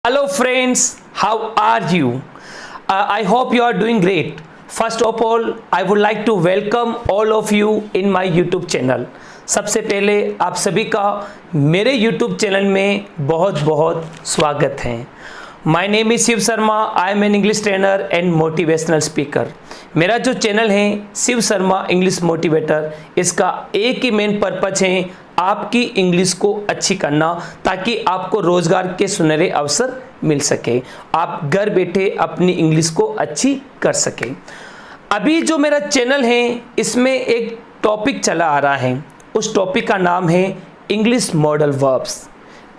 Hello friends, how are you? I hope you are doing great. First of all, I would like to welcome all of you in my YouTube channel. सबसे पहले आप सभी का मेरे YouTube channel में बहुत बहुत स्वागत है। My name is Shiv Sharma, I am an English trainer and motivational speaker. मेरा जो चैनल है शिव शर्मा इंग्लिश मोटिवेटर, इसका एक ही मेन पर्पज है आपकी इंग्लिश को अच्छी करना, ताकि आपको रोजगार के सुनहरे अवसर मिल सके, आप घर बैठे अपनी इंग्लिश को अच्छी कर सके। अभी जो मेरा चैनल है इसमें एक टॉपिक चला आ रहा है, उस टॉपिक का नाम है English modal verbs.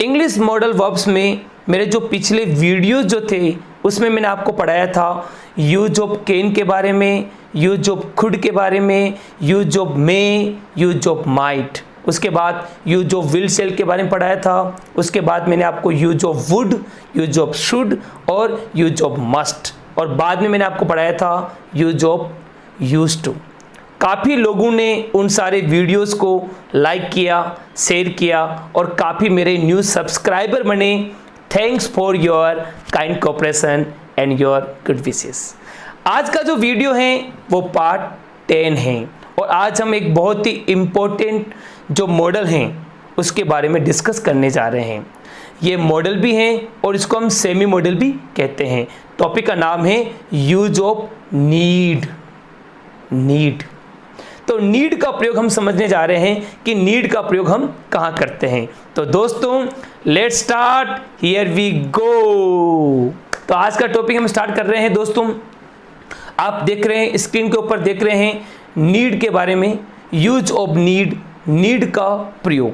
English modal verbs में मेरे जो पिछले वीडियो जो थे उसमें मैंने आपको पढ़ाया था यूज ऑफ कैन के बारे में, यूज ऑफ खुड के बारे में, use of May, use of might. उसके बाद यूज ऑफ विल शेल के बारे में पढ़ाया था। उसके बाद मैंने आपको use of would, use of should और यूज ऑफ मस्ट, और बाद में मैंने आपको पढ़ाया था यूज ऑफ यूज टू। काफ़ी लोगों ने उन सारे वीडियोस को लाइक किया, शेयर किया और काफ़ी मेरे न्यू सब्सक्राइबर बने। Thanks for your kind cooperation and your good wishes. आज का जो वीडियो है वो पार्ट 10 है और आज हम एक बहुत ही इम्पोर्टेंट जो मॉडल हैं उसके बारे में डिस्कस करने जा रहे हैं। ये मॉडल भी हैं और इसको हम सेमी मॉडल भी कहते हैं। टॉपिक का नाम है यूज ऑफ नीड। तो नीड का प्रयोग हम समझने जा रहे हैं कि नीड का प्रयोग हम कहाँ करते हैं। तो दोस्तों let's start, here we go. तो आज का टॉपिक हम स्टार्ट कर रहे हैं। दोस्तों आप देख रहे हैं, स्क्रीन के ऊपर देख रहे हैं नीड के बारे में, यूज ऑफ नीड, नीड का प्रयोग।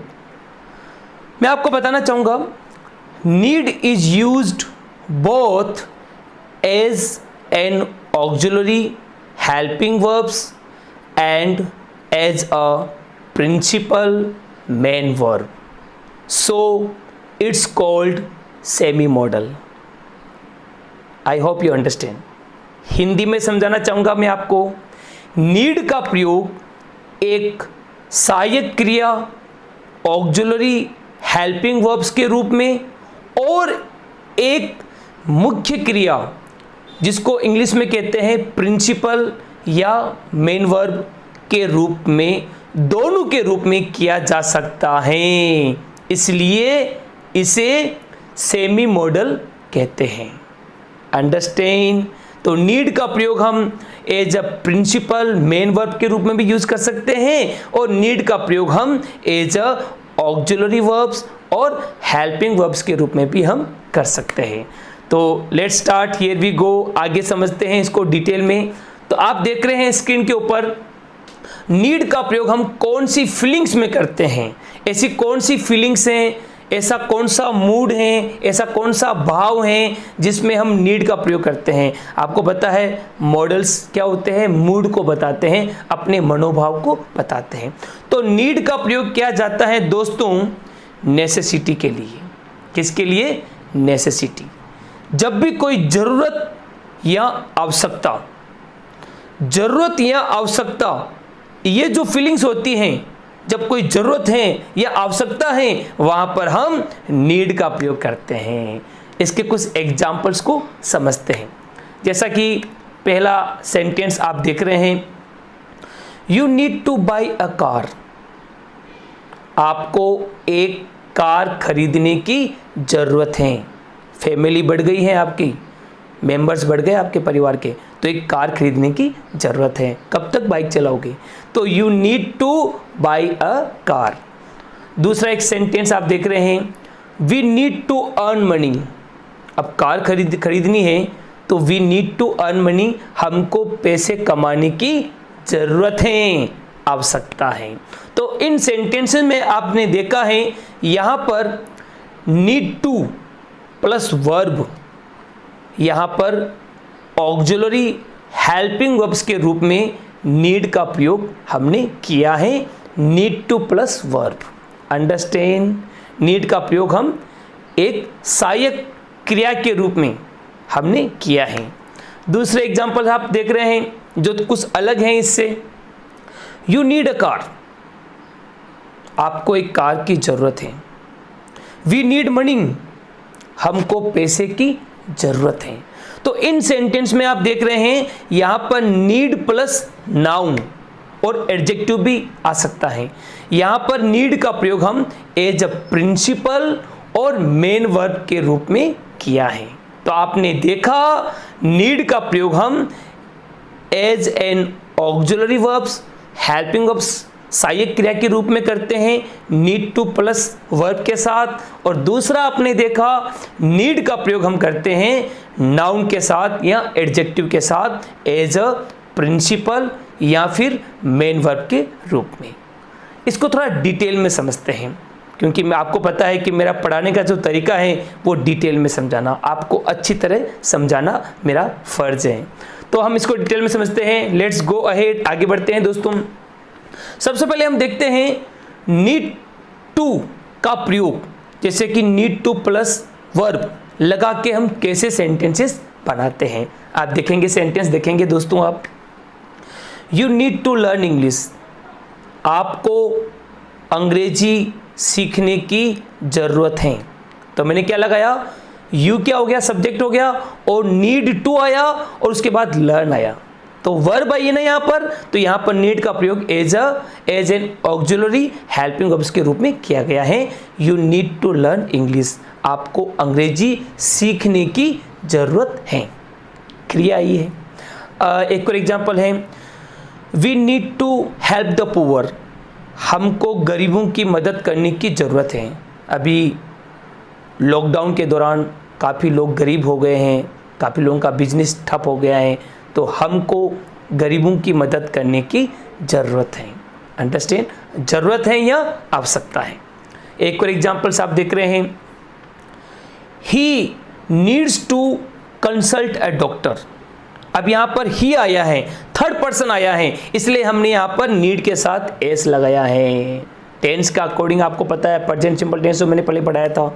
मैं आपको बताना चाहूँगा need is used both as an auxiliary helping verbs and as a principal main verb, so it's called semi modal. I hope you understand. Hindi में समझाना चाहूँगा मैं आपको, नीड का प्रयोग एक सहायक क्रिया ऑक्सिलरी हेल्पिंग वर्ब्स के रूप में और एक मुख्य क्रिया जिसको इंग्लिश में कहते हैं प्रिंसिपल या मेन वर्ब के रूप में, दोनों के रूप में किया जा सकता है, इसलिए इसे सेमी मॉडल कहते हैं। अंडरस्टैंड? तो नीड का प्रयोग हम as a principal main verb के रूप में भी यूज कर सकते हैं और नीड का प्रयोग हम एज अ ऑक्सिलरी वर्ब्स और हेल्पिंग वर्ब्स के रूप में भी हम कर सकते हैं। तो let's start, here we go. आगे समझते हैं इसको डिटेल में। तो आप देख रहे हैं स्क्रीन के ऊपर नीड का प्रयोग हम कौन सी फीलिंग्स में करते हैं, ऐसी कौन सी फीलिंग्स हैं, ऐसा कौन सा मूड है, ऐसा कौन सा भाव है जिसमें हम नीड का प्रयोग करते हैं। आपको पता है मॉडल्स क्या होते हैं, मूड को बताते हैं, अपने मनोभाव को बताते हैं। तो नीड का प्रयोग किया जाता है दोस्तों नेसेसिटी के लिए। किसके लिए? नेसेसिटी। जब भी कोई ज़रूरत या आवश्यकता, ज़रूरत या आवश्यकता, ये जो फीलिंग्स होती हैं, जब कोई ज़रूरत है या आवश्यकता है वहाँ पर हम नीड का प्रयोग करते हैं। इसके कुछ एग्जाम्पल्स को समझते हैं। जैसा कि पहला सेंटेंस आप देख रहे हैं, you need to buy a car. आपको एक कार खरीदने की ज़रूरत है। फैमिली बढ़ गई है, आपकी मेंबर्स बढ़ गए आपके परिवार के, तो एक कार खरीदने की ज़रूरत है। कब तक बाइक चलाओगे? तो you need to buy a car. दूसरा एक सेंटेंस आप देख रहे हैं, we need to earn money. अब कार खरीदनी है तो we need to earn money, हमको पैसे कमाने की ज़रूरत है, आवश्यकता है। तो इन सेंटेंसेस में आपने देखा है यहाँ पर नीड टू प्लस वर्ब, यहाँ पर ऑक्सिलरी हेल्पिंग वर्ब्स के रूप में नीड का प्रयोग हमने किया है, need two plus verb. Understand? Need का प्रयोग हम एक सहायक क्रिया के रूप में हमने किया है। दूसरे एग्जांपल आप देख रहे हैं जो कुछ अलग हैं इससे। यू नीड अ कार, आपको एक कार की ज़रूरत है। वी नीड मनी, हमको पैसे की जरूरत है। तो इन सेंटेंस में आप देख रहे हैं यहां पर नीड प्लस नाउन और एडजेक्टिव भी आ सकता है। यहां पर नीड का प्रयोग हम एज अ प्रिंसिपल और मेन वर्ब के रूप में किया है। तो आपने देखा नीड का प्रयोग हम as an auxiliary verbs, helping verbs, सहायक क्रिया के रूप में करते हैं नीड टू प्लस वर्ब के साथ। और दूसरा आपने देखा नीड का प्रयोग हम करते हैं नाउन के साथ या एडजेक्टिव के साथ एज अ प्रिंसिपल या फिर मेन वर्ब के रूप में। इसको थोड़ा डिटेल में समझते हैं, क्योंकि मैं आपको पता है कि मेरा पढ़ाने का जो तरीका है वो डिटेल में समझाना, आपको अच्छी तरह समझाना मेरा फर्ज है। तो हम इसको डिटेल में समझते हैं। लेट्स गो अहेड, आगे बढ़ते हैं दोस्तों। सबसे पहले हम देखते हैं नीड टू का प्रयोग, जैसे कि नीड टू प्लस वर्ब लगा के हम कैसे सेंटेंसेस बनाते हैं। आप देखेंगे सेंटेंस देखेंगे दोस्तों आप, you need to learn English, आपको अंग्रेजी सीखने की जरूरत है। तो मैंने क्या लगाया, यू क्या हो गया, सब्जेक्ट हो गया, और नीड टू आया और उसके बाद लर्न आया। तो वर्ब आई है ना यहाँ पर, तो यहाँ पर नीड का प्रयोग as an auxiliary helping verbs के रूप में किया गया है। You need to learn English, आपको अंग्रेजी सीखने की जरूरत है, क्रिया आई है। एक और एग्जाम्पल है, we need to help the poor, हमको गरीबों की मदद करने की ज़रूरत है। अभी लॉकडाउन के दौरान काफ़ी लोग गरीब हो गए हैं, काफ़ी लोगों का बिजनेस ठप हो गया है, तो हमको गरीबों की मदद करने की ज़रूरत है। अंडरस्टैंड, ज़रूरत है या आवश्यकता है। एक और एग्जाम्पल्स आप देख रहे हैं, he needs to consult a doctor. अब यहाँ पर ही आया है, थर्ड पर्सन आया है, इसलिए हमने यहाँ पर नीड के साथ एस लगाया है। टेंस का अकॉर्डिंग आपको पता है, प्रेजेंट सिंपल टेंस जो मैंने पहले पढ़ाया था,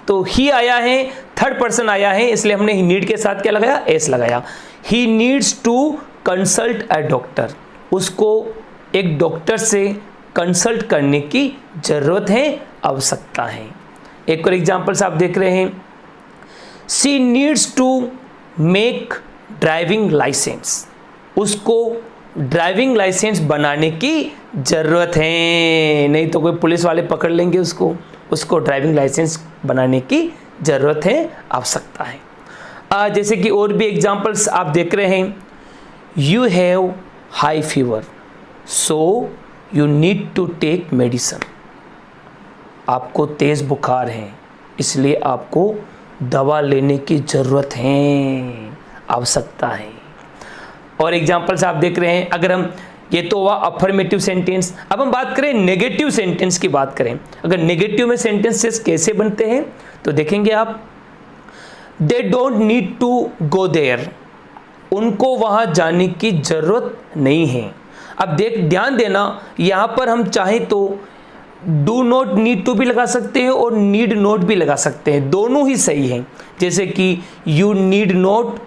तो ही आया है, थर्ड पर्सन आया है, इसलिए हमने नीड के साथ क्या लगाया, एस लगाया। He needs to consult a doctor, उसको एक डॉक्टर से कंसल्ट करने की जरूरत है, आवश्यकता है। एक और एग्जाम्पल्स आप देख रहे हैं, she needs to make driving licence, उसको ड्राइविंग लाइसेंस बनाने की ज़रूरत है, नहीं तो कोई पुलिस वाले पकड़ लेंगे उसको ड्राइविंग लाइसेंस बनाने की ज़रूरत है, आवश्यकता है। जैसे कि और भी एग्जांपल्स आप देख रहे हैं, you have high fever so you need to take medicine, आपको तेज़ बुखार है इसलिए आपको दवा लेने की ज़रूरत है, आवश्यकता है। और एग्जांपल्स आप देख रहे हैं, अगर हम, ये तो हुआ अफर्मेटिव सेंटेंस। अब हम बात करें नेगेटिव सेंटेंस की बात करें, अगर नेगेटिव में सेंटेंसेस कैसे बनते हैं तो देखेंगे आप, they don't need to go there, उनको वहां जाने की जरूरत नहीं है। अब ध्यान देना, यहां पर हम चाहें तो डू नॉट नीड टू भी लगा सकते हैं और नीड नॉट भी लगा सकते हैं, दोनों ही सही हैं। जैसे कि you need not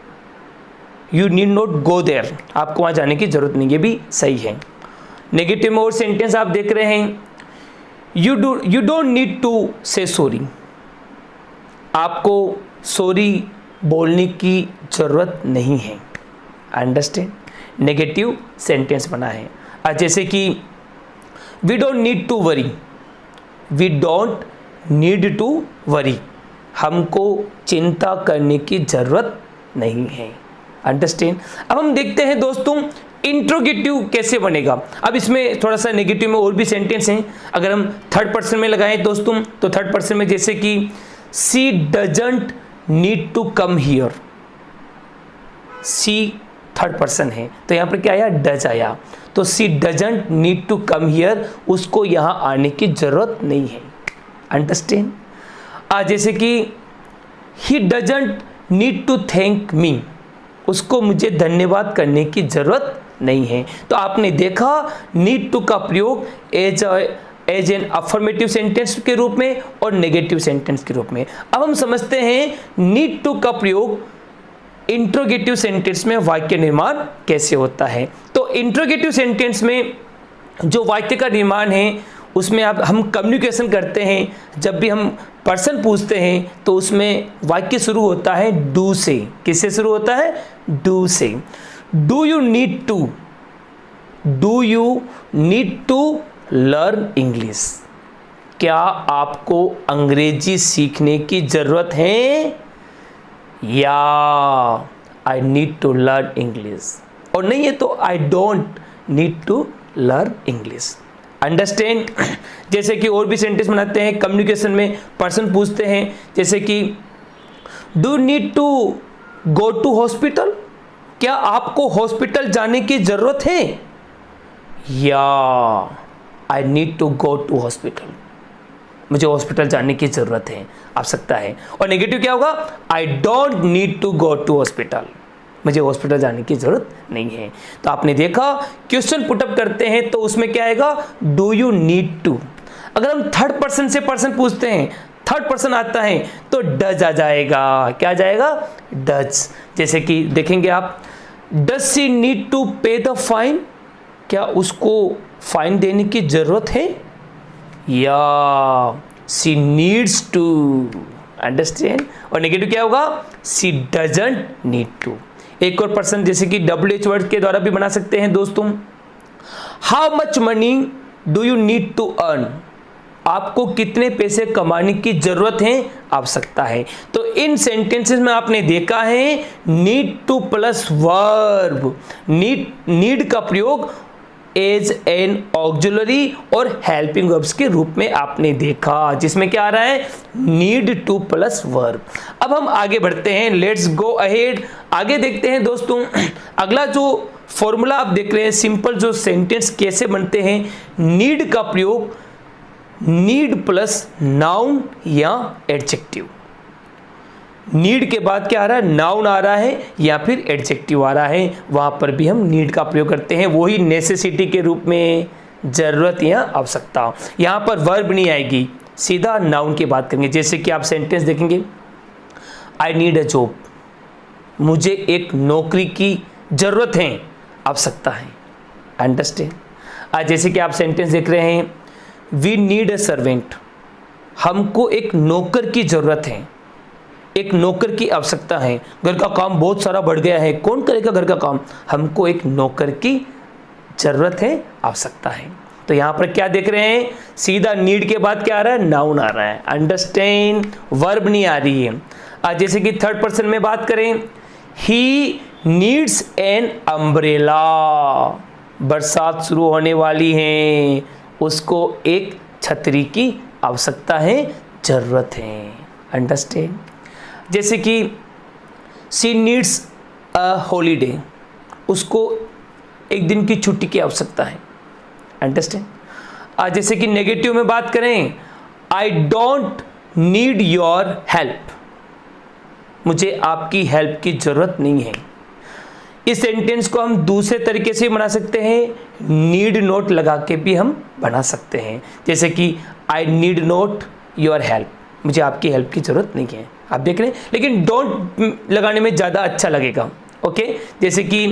go there, आपको वहां जाने की जरूरत नहीं, ये भी सही है। नेगेटिव में और सेंटेंस आप देख रहे हैं, यू डोंट नीड टू से सॉरी, आपको सॉरी बोलने की जरूरत नहीं है। अंडरस्टैंड, नेगेटिव सेंटेंस बना है। जैसे कि we don't need to worry, we don't need to worry, हमको चिंता करने की जरूरत नहीं है। अंडरस्टैंड। अब हम देखते हैं दोस्तों इंट्रोगेटिव कैसे बनेगा। अब इसमें थोड़ा सा नेगेटिव में और भी सेंटेंस हैं, अगर हम थर्ड पर्सन में लगाएं दोस्तों, तो थर्ड पर्सन में जैसे कि she doesn't need to come here, she third person है तो यहाँ पर क्या आया, डज आया, तो she doesn't need to come here, उसको यहाँ आने की जरूरत नहीं है। अंडरस्टैंड। जैसे कि he doesn't need to thank me, उसको मुझे धन्यवाद करने की जरूरत नहीं है। तो आपने देखा नीड टू का प्रयोग एज एन अफर्मेटिव सेंटेंस के रूप में और नेगेटिव सेंटेंस के रूप में। अब हम समझते हैं नीड टू का प्रयोग इंट्रोगेटिव सेंटेंस में वाक्य निर्माण कैसे होता है। तो इंट्रोगेटिव सेंटेंस में जो वाक्य का निर्माण है उसमें आप हम कम्युनिकेशन करते हैं, जब भी हम पर्सन पूछते हैं तो उसमें वाक्य शुरू होता है डू से। किससे शुरू होता है? डू से। Do you need to learn English? क्या आपको अंग्रेजी सीखने की ज़रूरत है? या I need to learn English. और नहीं है तो I don't need to learn English. Understand? जैसे कि और भी सेंटेंस बनाते हैं कम्युनिकेशन में, पर्सन पूछते हैं जैसे कि do need to go to hospital? क्या आपको हॉस्पिटल जाने की ज़रूरत है? या I need to go to hospital, मुझे हॉस्पिटल जाने की ज़रूरत है, आ सकता है। और नेगेटिव क्या होगा? I don't need to go to hospital, मुझे हॉस्पिटल जाने की ज़रूरत नहीं है। तो आपने देखा क्वेश्चन पुटअप करते हैं तो उसमें क्या आएगा? Do you need to. अगर हम थर्ड पर्सन से पर्सन पूछते हैं, थर्ड पर्सन आता है तो डज आ जाएगा। क्या आ जाएगा? डज। जैसे कि देखेंगे आप, does she need to pay the fine? क्या उसको फाइन देने की ज़रूरत है? या शी नीड्स टू। अंडरस्टैंड? और नेगेटिव क्या होगा? She doesn't need to. एक और पर्सन जैसे कि WH वर्ड के द्वारा भी बना सकते हैं दोस्तों। How much money do you need to earn? आपको कितने पैसे कमाने की जरूरत है, आवश्यकता है। तो इन सेंटेंसेस में आपने देखा है need two plus verb. Need का प्रयोग एज एन ऑक्सिलरी और हेल्पिंग वर्ब्स के रूप में आपने देखा, जिसमें क्या आ रहा है? Need two plus verb. अब हम आगे बढ़ते हैं, लेट्स गो अहेड। आगे देखते हैं दोस्तों, अगला जो फॉर्मूला आप देख रहे हैं, सिंपल जो सेंटेंस कैसे बनते हैं। नीड का प्रयोग नीड प्लस नाउन या एडजेक्टिव। नीड के बाद क्या आ रहा है? नाउन आ रहा है या फिर एडजेक्टिव आ रहा है, वहां पर भी हम नीड का प्रयोग करते हैं। वही नेसेसिटी के रूप में, जरूरत या आवश्यकता। यहां पर वर्ब नहीं आएगी, सीधा नाउन की बात करेंगे। जैसे कि आप सेंटेंस देखेंगे, आई नीड अ जॉब, मुझे एक नौकरी की जरूरत है, आवश्यकता है। अंडरस्टैंड? जैसे कि आप सेंटेंस देख रहे हैं, वी नीड अ सर्वेंट, हमको एक नौकर की जरूरत है, एक नौकर की आवश्यकता है। घर का काम बहुत सारा बढ़ गया है, कौन करेगा घर का काम? हमको एक नौकर की जरूरत है, आवश्यकता है। तो यहां पर क्या देख रहे हैं? सीधा नीड के बाद क्या आ रहा है? नाउन आ रहा है। अंडरस्टैंड? वर्ब नहीं आ रही है। जैसे कि थर्ड पर्सन में बात करें, ही नीड्स एन अम्ब्रेला, बरसात शुरू होने वाली है, उसको एक छतरी की आवश्यकता है, जरूरत है। अंडरस्टैंड? जैसे कि शी नीड्स अ हॉलीडे, उसको एक दिन की छुट्टी की आवश्यकता है। अंडरस्टैंड? जैसे कि नेगेटिव में बात करें, आई डोंट नीड योर हेल्प, मुझे आपकी हेल्प की जरूरत नहीं है। इस सेंटेंस को हम दूसरे तरीके से बना सकते हैं, नीड नोट लगा के भी हम बना सकते हैं। जैसे कि I need not your help, मुझे आपकी हेल्प की जरूरत नहीं है। आप देख रहे हैं, लेकिन डोंट लगाने में ज़्यादा अच्छा लगेगा। ओके? जैसे कि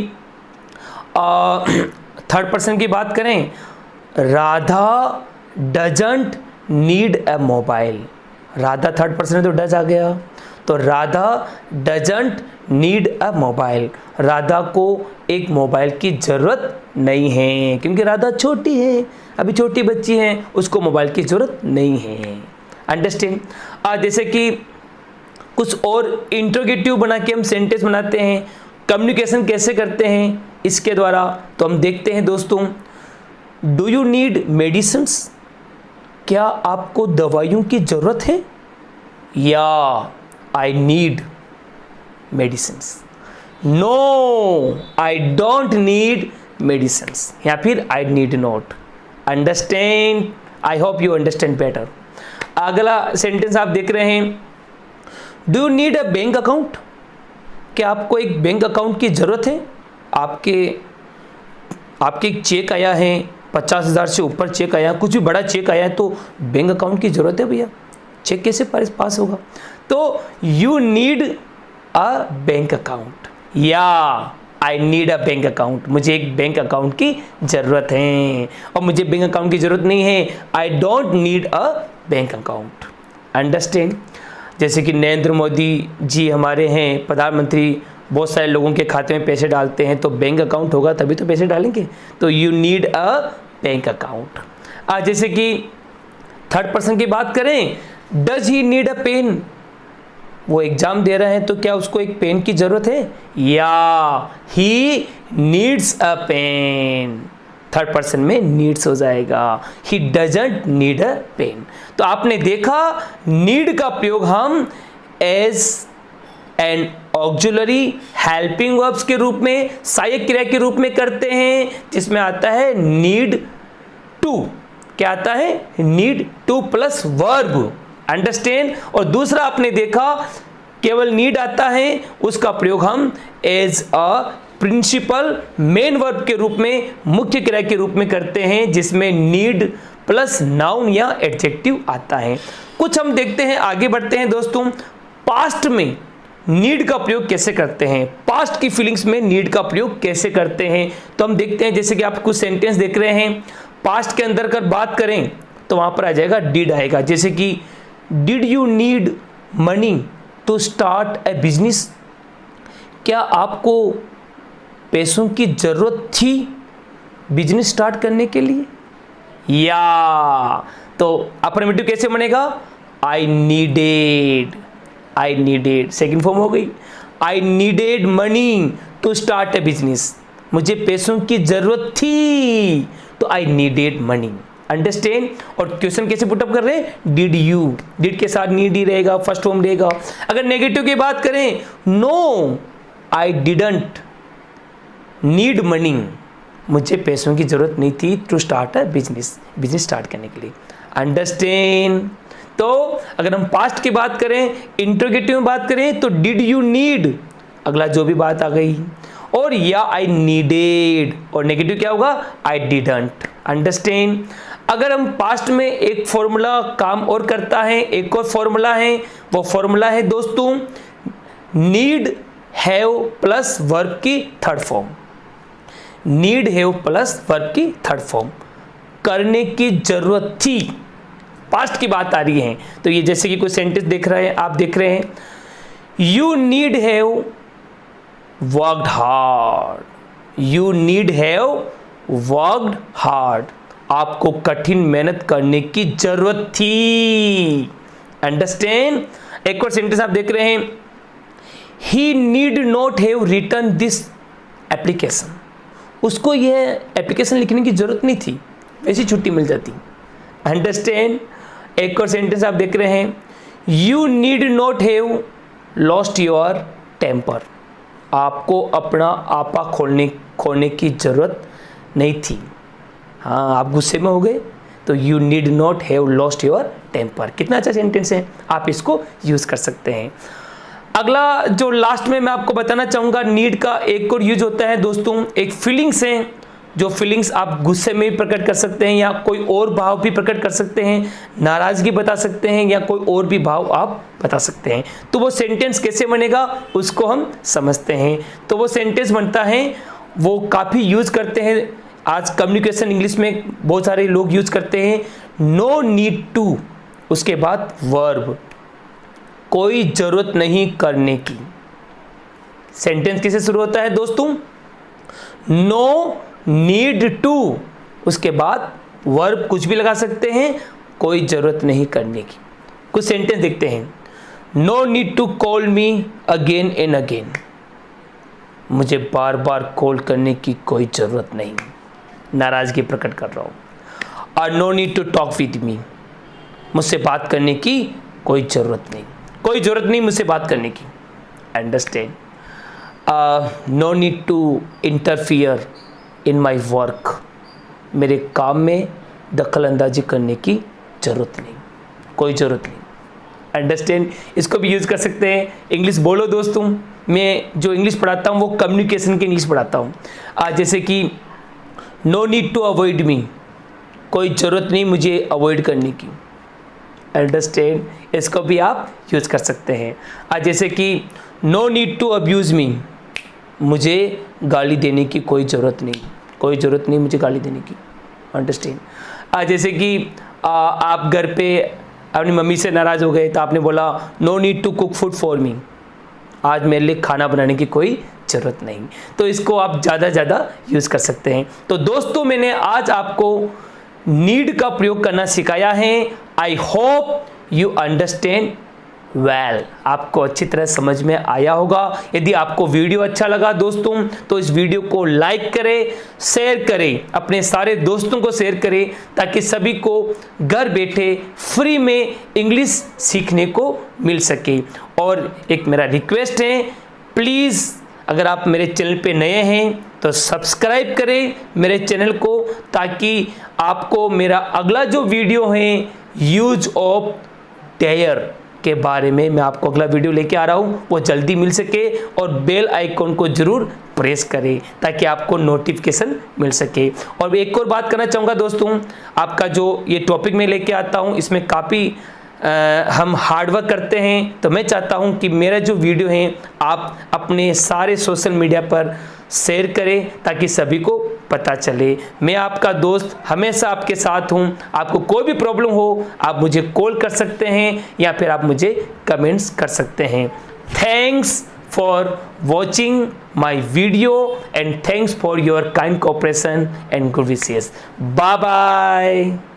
थर्ड पर्सन की बात करें, Radha doesn't need a mobile, Radha third person है तो डज आ गया, तो Radha doesn't need a mobile, Radha को एक मोबाइल की ज़रूरत नहीं है, क्योंकि राधा छोटी है, अभी छोटी बच्ची है, उसको मोबाइल की ज़रूरत नहीं है। अंडरस्टैंड? जैसे कि कुछ और इंट्रोगेटिव बना के हम सेंटेंस बनाते हैं, कम्युनिकेशन कैसे करते हैं इसके द्वारा, तो हम देखते हैं दोस्तों, डू यू नीड मेडिसिन्स, क्या आपको दवाइयों की ज़रूरत है? या I need medicines, no I don't need medicines, या फिर I need not. Understand? I hope you understand better. अगला सेंटेंस आप देख रहे हैं, do you need a bank account, क्या आपको एक बैंक अकाउंट की ज़रूरत है? आपके एक चेक आया है, 50,000 से ऊपर चेक आया, कुछ भी बड़ा चेक आया है, तो बैंक अकाउंट की ज़रूरत है भैया, चेक कैसे पास होगा? तो you need a bank account, या I need a bank account, मुझे एक बैंक अकाउंट की ज़रूरत है। और मुझे बैंक अकाउंट की ज़रूरत नहीं है, आई don't need a bank account. Understand? जैसे कि नरेंद्र मोदी जी हमारे हैं प्रधानमंत्री, बहुत सारे लोगों के खाते में पैसे डालते हैं, तो बैंक अकाउंट होगा तभी तो पैसे डालेंगे, तो you need a bank account. जैसे कि थर्ड पर्सन की बात करें, does he need a pen, वो एग्जाम दे रहे हैं तो क्या उसको एक पेन की जरूरत है? या he needs a pen, third person में नीड्स हो जाएगा, he doesn't need a pen. तो आपने देखा नीड का प्रयोग हम as an auxiliary helping verbs के रूप में, सहायक क्रिया के रूप में करते हैं, जिसमें आता है नीड टू। क्या आता है? Need two plus verb. Understand? और दूसरा आपने देखा केवल नीड आता है, उसका प्रयोग हम as a principal main verb के रूप में, मुख्य क्रिया के रूप में करते हैं, जिसमें नीड प्लस नाउन या एडजेक्टिव आता है। कुछ हम देखते हैं, आगे बढ़ते हैं दोस्तों। पास्ट में नीड का प्रयोग कैसे करते हैं, पास्ट की फीलिंग्स में नीड का प्रयोग कैसे करते हैं, तो हम देखते हैं। जैसे कि आप कुछ सेंटेंस देख रहे हैं, पास्ट के अंदर कर बात करें तो वहां पर आ जाएगा डिड आएगा। जैसे कि did you need money to start a business, क्या आपको पैसों की जरूरत थी बिजनेस स्टार्ट करने के लिए? या तो अफर्मेटिव कैसे बनेगा? I needed, I needed second form हो गई। I needed money to start a business, मुझे पैसों की जरूरत थी तो आई नीडेड मनी। अंडरस्टैंड? और क्वेश्चन कैसे पुटअप कर रहे हैं? डिड यू, डिड के साथ नीड ही रहेगा, फर्स्ट फॉर्म रहेगा। अगर नेगेटिव की बात करें, no I didn't need money, मुझे पैसों की जरूरत नहीं थी to start a business, business start करने के लिए। अंडरस्टैंड? तो अगर हम पास्ट की बात करें, इंट्रोगेटिव में बात करें, तो डिड यू नीड, अगला जो भी बात आ गई, और या आई नीडेड, और नेगेटिव क्या होगा? I didn't. अंडरस्टैंड? अगर हम पास्ट में एक फॉर्मूला काम और करता है, एक और फॉर्मूला है, वो फॉर्मूला है दोस्तों नीड हैव प्लस वर्ब की third form. Need have plus verb की थर्ड फॉर्म, करने की जरूरत थी, पास्ट की बात आ रही है। तो ये जैसे कि कोई सेंटेंस देख रहे हैं, आप देख रहे हैं, you need have worked hard, you need have worked hard, आपको कठिन मेहनत करने की जरूरत थी। अंडरस्टैंड? एक और सेंटेंस आप देख रहे हैं, he need not have written this application, उसको यह एप्लीकेशन लिखने की जरूरत नहीं थी, वैसी छुट्टी मिल जाती। अंडरस्टैंड? एक और सेंटेंस आप देख रहे हैं, you need not have lost your temper, आपको अपना आपा खोने की जरूरत नहीं थी। हाँ, आप गुस्से में हो गए तो you need not have lost your temper. कितना अच्छा सेंटेंस है, आप इसको यूज कर सकते हैं। अगला जो लास्ट में मैं आपको बताना चाहूँगा, नीड का एक और यूज होता है दोस्तों, एक फीलिंग्स है, जो फीलिंग्स आप गुस्से में भी प्रकट कर सकते हैं या कोई और भाव भी प्रकट कर सकते हैं, नाराज़गी बता सकते हैं या कोई और भी भाव आप बता सकते हैं। तो वो सेंटेंस कैसे बनेगा उसको हम समझते हैं। तो वो सेंटेंस बनता है, वो काफ़ी यूज करते हैं आज कम्युनिकेशन इंग्लिश में, बहुत सारे लोग यूज करते हैं, नो नीड टू, उसके बाद वर्ब, कोई ज़रूरत नहीं करने की। सेंटेंस कैसे शुरू होता है दोस्तों? नो नीड टू, उसके बाद वर्ब कुछ भी लगा सकते हैं, कोई ज़रूरत नहीं करने की। कुछ सेंटेंस देखते हैं, no need to call me again and again, मुझे बार बार कॉल करने की कोई ज़रूरत नहीं, नाराज़गी प्रकट कर रहा हूँ। और no need to talk with me, मुझसे बात करने की कोई ज़रूरत नहीं, कोई ज़रूरत नहीं मुझसे बात करने की। Understand? No need to interfere in my work, मेरे काम में दखल अंदाजी करने की ज़रूरत नहीं, कोई ज़रूरत नहीं। अंडरस्टैंड? इसको भी यूज़ कर सकते हैं। इंग्लिश बोलो दोस्तों, मैं जो इंग्लिश पढ़ाता हूँ वो कम्युनिकेशन की इंग्लिश पढ़ाता हूँ। जैसे कि नो नीड टू अवॉइड मी, कोई ज़रूरत नहीं मुझे अवॉइड करने की। अंडरस्टैंड? इसको भी आप यूज़ कर सकते हैं। जैसे कि no need to abuse me, मुझे गाली देने की कोई ज़रूरत नहीं मुझे गाली देने की। अंडरस्टैंड। जैसे कि आप घर पे अपनी मम्मी से नाराज़ हो गए तो आपने बोला no need to cook food for me, आज मेरे लिए खाना बनाने की कोई ज़रूरत नहीं। तो इसको आप ज़्यादा यूज़ कर सकते हैं। तो दोस्तों मैंने आज आपको नीड का प्रयोग करना सिखाया है। आई होप यू अंडरस्टैंड वेल। आपको अच्छी तरह समझ में आया होगा। यदि आपको वीडियो अच्छा लगा दोस्तों तो इस वीडियो को लाइक करें, शेयर करें, अपने सारे दोस्तों को शेयर करें ताकि सभी को घर बैठे फ्री में इंग्लिश सीखने को मिल सके। और एक मेरा रिक्वेस्ट है, प्लीज़ अगर आप मेरे चैनल पे नए हैं तो सब्सक्राइब करें मेरे चैनल को, ताकि आपको मेरा अगला जो वीडियो है यूज ऑफ डेयर के बारे में मैं आपको अगला वीडियो लेके आ रहा हूँ वो जल्दी मिल सके। और बेल आइकॉन को जरूर प्रेस करें ताकि आपको नोटिफिकेशन मिल सके। और एक और बात करना चाहूँगा दोस्तों, आपका जो ये टॉपिक मैं लेके आता हूँ इसमें काफ़ी हम हार्डवर्क करते हैं। तो मैं चाहता हूं कि मेरा जो वीडियो है आप अपने सारे सोशल मीडिया पर शेयर करें ताकि सभी को पता चले। मैं आपका दोस्त हमेशा आपके साथ हूं। आपको कोई भी प्रॉब्लम हो आप मुझे कॉल कर सकते हैं या फिर आप मुझे कमेंट्स कर सकते हैं। Thanks for watching my video and thanks for your kind cooperation and good wishes. Bye bye.